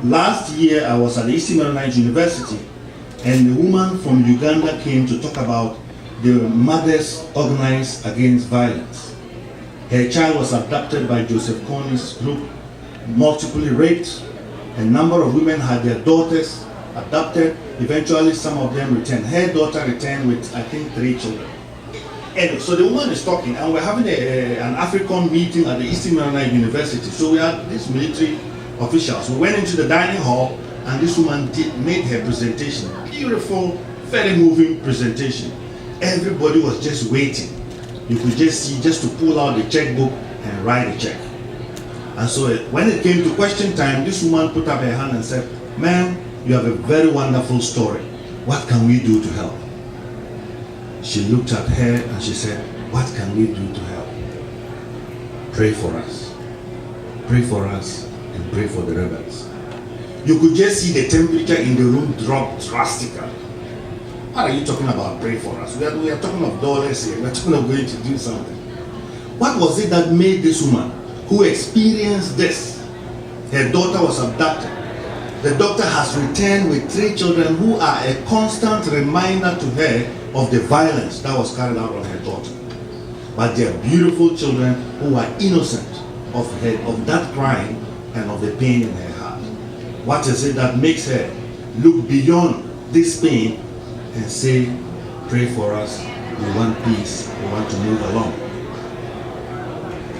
last year I was at the Eastern Maronite University, and a woman from Uganda came to talk about the Mothers Organized Against Violence. Her child was abducted by Joseph Kony's group, multiply raped. A number of women had their daughters abducted. Eventually, some of them returned. Her daughter returned with, I think, 3 children. And so the woman is talking, and we're having an African meeting at the Eastern Maronite University. So we had these military officials. We went into the dining hall, and this woman made her presentation. Beautiful, very moving presentation. Everybody was just waiting. You could just see, just to pull out the checkbook and write a check. And so when it came to question time, this woman put up her hand and said, "Ma'am, you have a very wonderful story. What can we do to help?" She looked at her and she said, "What can we do to help? Pray for us. Pray for us and pray for the rebels." You could just see the temperature in the room drop drastically. What are you talking about, pray for us? We are talking of dollars here. We are talking of going to do something. What was it that made this woman, who experienced this? Her daughter was abducted. The doctor has returned with 3 children who are a constant reminder to her of the violence that was carried out on her daughter. But they are beautiful children who are innocent of that crime and of the pain in her heart. What is it that makes her look beyond this pain and say, "Pray for us, we want peace, we want to move along"?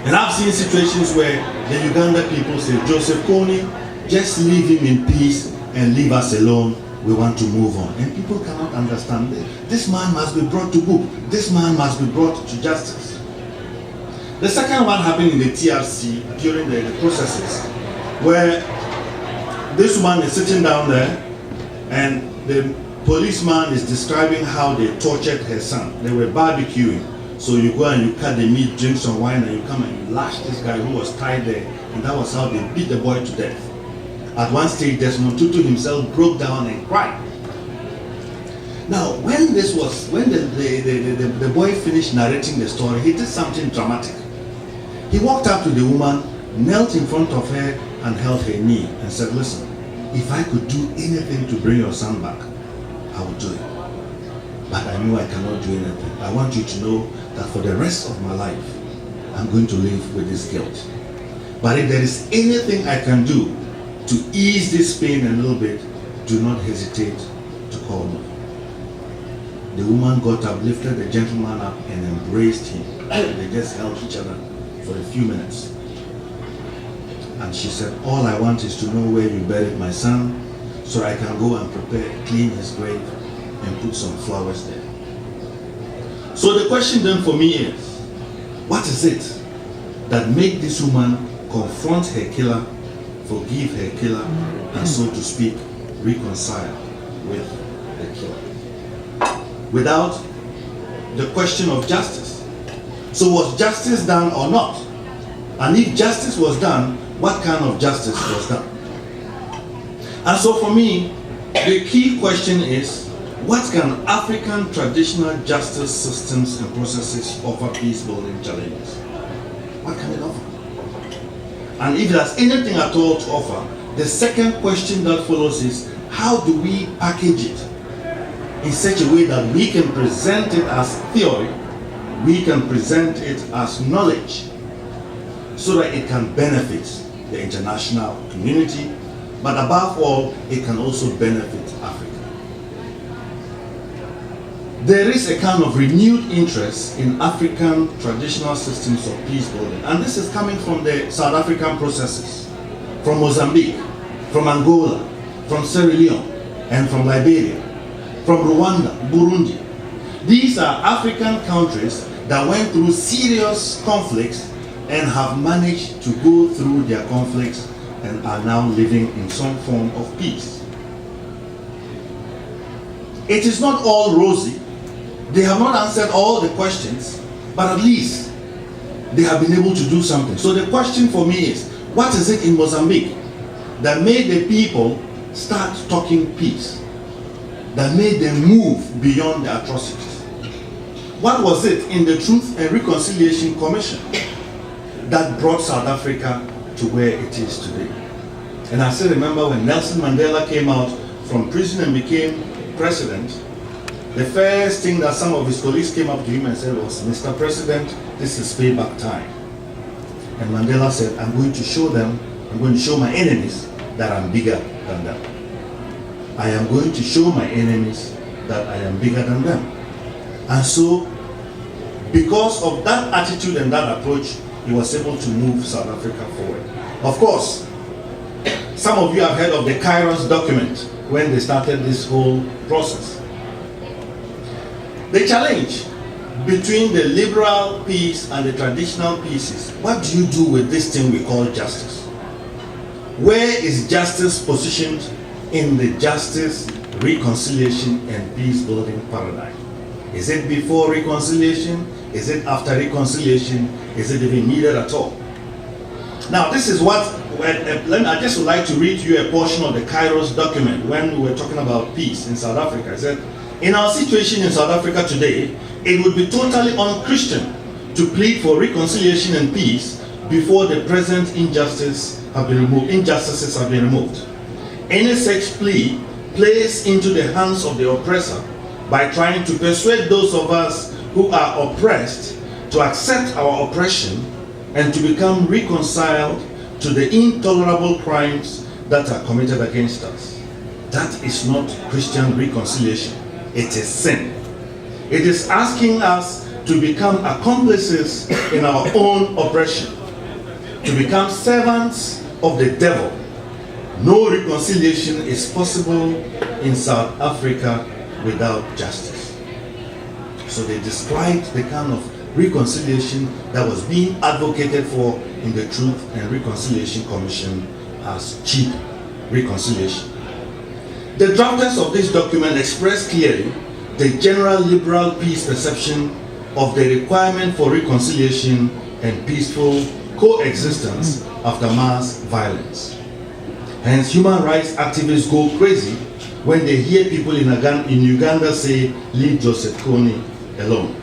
And I've seen situations where the Uganda people say, "Joseph Kony, just leave him in peace and leave us alone. We want to move on." And people cannot understand it. This man must be brought to book. This man must be brought to justice. The second one happened in the TRC during the processes, where this woman is sitting down there and the policeman is describing how they tortured her son. They were barbecuing. So you go and you cut the meat, drink some wine, and you come and you lash this guy who was tied there. And that was how they beat the boy to death. At one stage, Desmond Tutu himself broke down and cried. Now, when the boy finished narrating the story, he did something dramatic. He walked up to the woman, knelt in front of her, and held her knee and said, "Listen, if I could do anything to bring your son back, I would do it. But I know I cannot do anything. I want you to know that for the rest of my life, I'm going to live with this guilt. But if there is anything I can do to ease this pain a little bit, do not hesitate to call me." The woman got up, lifted the gentleman up, and embraced him. They just held each other for a few minutes. And she said, "All I want is to know where you buried my son, so I can go and clean his grave and put some flowers there." So the question then for me is, what is it that made this woman confront her killer, forgive her killer, and so to speak, reconcile with the killer, without the question of justice? So was justice done or not? And if justice was done, what kind of justice was done? And so for me, the key question is, what can African traditional justice systems and processes offer peace building challenges? What can it offer? And if there's anything at all to offer, the second question that follows is, how do we package it in such a way that we can present it as theory, we can present it as knowledge, so that it can benefit the international community, but above all, it can also benefit Africa. There is a kind of renewed interest in African traditional systems of peace building, and this is coming from the South African processes, from Mozambique, from Angola, from Sierra Leone, and from Liberia, from Rwanda, Burundi. These are African countries that went through serious conflicts and have managed to go through their conflicts and are now living in some form of peace. It is not all rosy. They have not answered all the questions, but at least they have been able to do something. So the question for me is, what is it in Mozambique that made the people start talking peace, that made them move beyond the atrocities? What was it in the Truth and Reconciliation Commission that brought South Africa to where it is today? And I still remember when Nelson Mandela came out from prison and became president, the first thing that some of his colleagues came up to him and said was, "Mr. President, this is payback time." And Mandela said, I'm going to show my enemies that I'm bigger than them. I am going to show my enemies that I am bigger than them. And so, because of that attitude and that approach, he was able to move South Africa forward. Of course, some of you have heard of the Kairos document when they started this whole process. The challenge between the liberal peace and the traditional peace is, what do you do with this thing we call justice? Where is justice positioned in the justice, reconciliation, and peace building paradigm? Is it before reconciliation? Is it after reconciliation? Is it even needed at all? Now, this is what, I just would like to read you a portion of the Kairos document when we were talking about peace in South Africa. It said, in our situation in South Africa today, it would be totally un-Christian to plead for reconciliation and peace before the present injustices have been removed. Any such plea plays into the hands of the oppressor by trying to persuade those of us who are oppressed to accept our oppression and to become reconciled to the intolerable crimes that are committed against us. That is not Christian reconciliation. It is sin. It is asking us to become accomplices in our own oppression, to become servants of the devil. No reconciliation is possible in South Africa without justice. So they described the kind of reconciliation that was being advocated for in the Truth and Reconciliation Commission as cheap reconciliation. The drafters of this document express clearly the general liberal peace perception of the requirement for reconciliation and peaceful coexistence after mass violence. Hence, human rights activists go crazy when they hear people in Uganda say, "Leave Joseph Kony alone."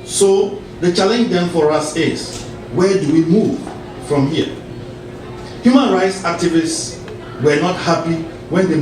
So, the challenge then for us is, where do we move from here? Human rights activists were not happy when the